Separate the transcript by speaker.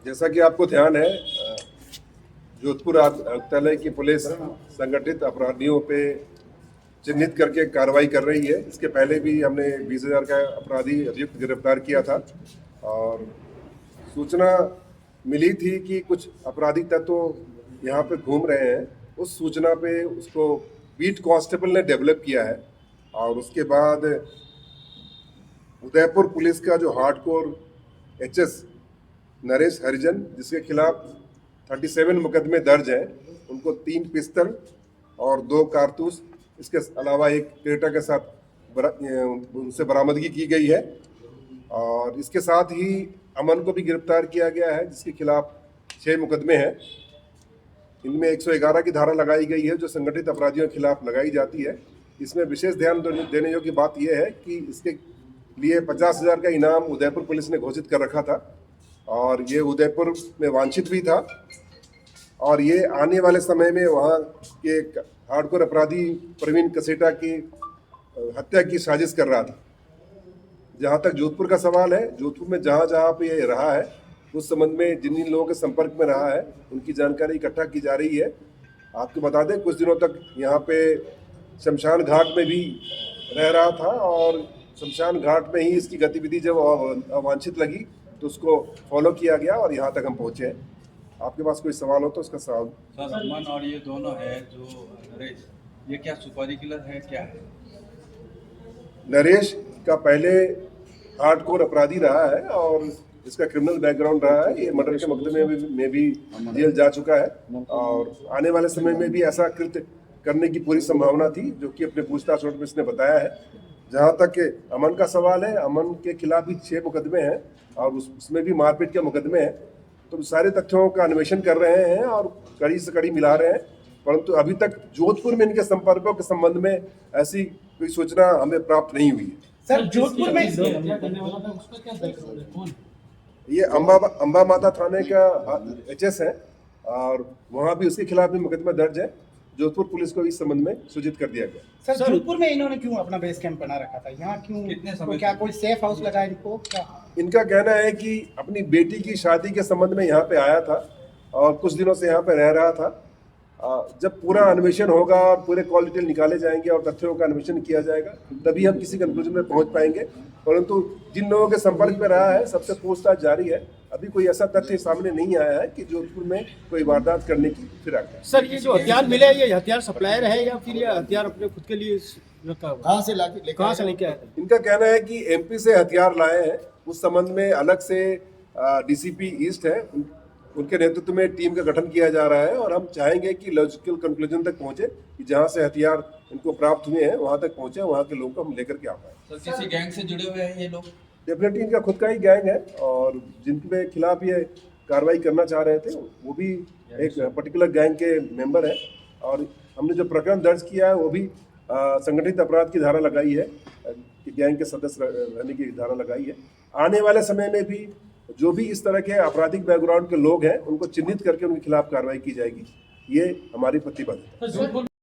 Speaker 1: जैसा कि आपको ध्यान है, जोधपुर आयुक्तालय की पुलिस संगठित अपराधियों पे चिन्हित करके कार्रवाई कर रही है। इसके पहले भी हमने 20,000 का अपराधी अभियुक्त गिरफ्तार किया था और सूचना मिली थी कि कुछ आपराधिक तत्व यहाँ पे घूम रहे हैं। उस सूचना पे उसको बीट कांस्टेबल ने डेवलप किया है और उसके बाद उदयपुर पुलिस का जो हार्डकोर एचएस नरेश हरिजन, जिसके खिलाफ 37 मुकदमे दर्ज हैं, उनको 3 पिस्तल और 2 कारतूस, इसके अलावा एक क्रेटा के साथ उनसे बरामदगी की गई है। और इसके साथ ही अमन को भी गिरफ्तार किया गया है, जिसके खिलाफ 6 मुकदमे हैं। इनमें 111 की धारा लगाई गई है, जो संगठित अपराधियों के खिलाफ लगाई जाती है। इसमें विशेष ध्यान देने योग्य बात यह है कि इसके लिए 50,000 का इनाम उदयपुर पुलिस ने घोषित कर रखा था और ये उदयपुर में वांछित भी था और ये आने वाले समय में वहाँ के हार्डकोर अपराधी प्रवीण कसेटा की हत्या की साजिश कर रहा था। जहाँ तक जोधपुर का सवाल है, जोधपुर में जहाँ जहाँ पे ये रहा है, उस संबंध में जिन जिन लोगों के संपर्क में रहा है, उनकी जानकारी इकट्ठा की जा रही है। आपको बता दें, कुछ दिनों तक यहाँ पे शमशान घाट में भी रह रहा था और शमशान घाट में ही इसकी गतिविधि जब अवांछित लगी तो उसको फॉलो किया गया और यहाँ तक हम पहुँचे हैं। आपके पास कोई सवाल हो तो उसका सवाल।
Speaker 2: सर, अमन और ये दोनों है जो नरेश, ये क्या सुपारी किलर है, क्या है?
Speaker 1: नरेश का पहले हार्डकोर अपराधी रहा है और इसका क्रिमिनल बैकग्राउंड रहा है। ये मर्डर के मुकदमे में भी जेल जा चुका है और आने वाले समय में भी ऐसा कृत्य करने की पूरी संभावना थी, जो कि अपने पूछताछ में इसने बताया है। जहाँ तक अमन का सवाल है, अमन के खिलाफ भी 6 मुकदमे हैं और उसमें भी मारपीट के मुकदमे हैं। तो सारे तथ्यों का अन्वेषण कर रहे हैं और कड़ी से कड़ी मिला रहे हैं, परंतु अभी तक जोधपुर में इनके संपर्कों के संबंध में ऐसी कोई सूचना हमें प्राप्त नहीं हुई है।
Speaker 3: सर, जोधपुर में
Speaker 1: ये अंबा माता थाने का एचएस है और वहाँ भी उसके खिलाफ भी मुकदमा दर्ज है। जोधपुर पुलिस को इस संबंध में सूचित कर दिया गया।
Speaker 3: सर, जोधपुर में इन्होंने क्यों अपना बेस कैंप बना रखा था? यहाँ क्यों?
Speaker 2: कितने समय
Speaker 3: क्या कोई सेफ हाउस लगा इनको क्या?
Speaker 1: इनका कहना है कि अपनी बेटी की शादी के संबंध में यहाँ पे आया था और कुछ दिनों से यहाँ पे रह रहा था। जब पूरा अन्वेषण होगा और पूरे कॉल डिटेल निकाले जाएंगे और तथ्यों का अन्वेषण किया जाएगा, तभी हम किसी कंक्लूजन में पहुंच पाएंगे। परंतु जिन लोगों के संपर्क में रहा है, सबसे पूछताछ जारी है। अभी कोई ऐसा तथ्य सामने नहीं आया है कि जोधपुर में कोई वारदात करने की फिराक है।
Speaker 4: सर, ये जो हथियार मिले, ये हथियार सप्लायर है या फिर ये हथियार अपने खुद के लिए रखा हुआ? कहाँ से लेके आए थे?
Speaker 1: इनका कहना है कि एमपी से हथियार लाए हैं। उस संबंध में अलग से डीसीपी ईस्ट है, उनके नेतृत्व में टीम का गठन किया जा रहा है और हम चाहेंगे कि लॉजिकल कंक्लूजन तक पहुंचे कि जहां से हथियार इनको प्राप्त हुए हैं वहां तक पहुंचे, वहां के लोगों को हम लेकर के आ पाए।
Speaker 2: सर, किसी गैंग से जुड़े हुए हैं ये लोग?
Speaker 1: डेफिनेटली इनका खुद का ही गैंग है और जिनके खिलाफ ये कार्रवाई करना चाह रहे थे वो भी एक पर्टिकुलर गैंग के मेंबर है और हमने जो प्रकरण दर्ज किया है वो भी संगठित अपराध की धारा लगाई है, गैंग के सदस्य रहने की धारा लगाई है। आने वाले समय में भी जो भी इस तरह के आपराधिक बैकग्राउंड के लोग हैं, उनको चिन्हित करके उनके खिलाफ कार्रवाई की जाएगी। ये हमारी प्रतिबद्धता है।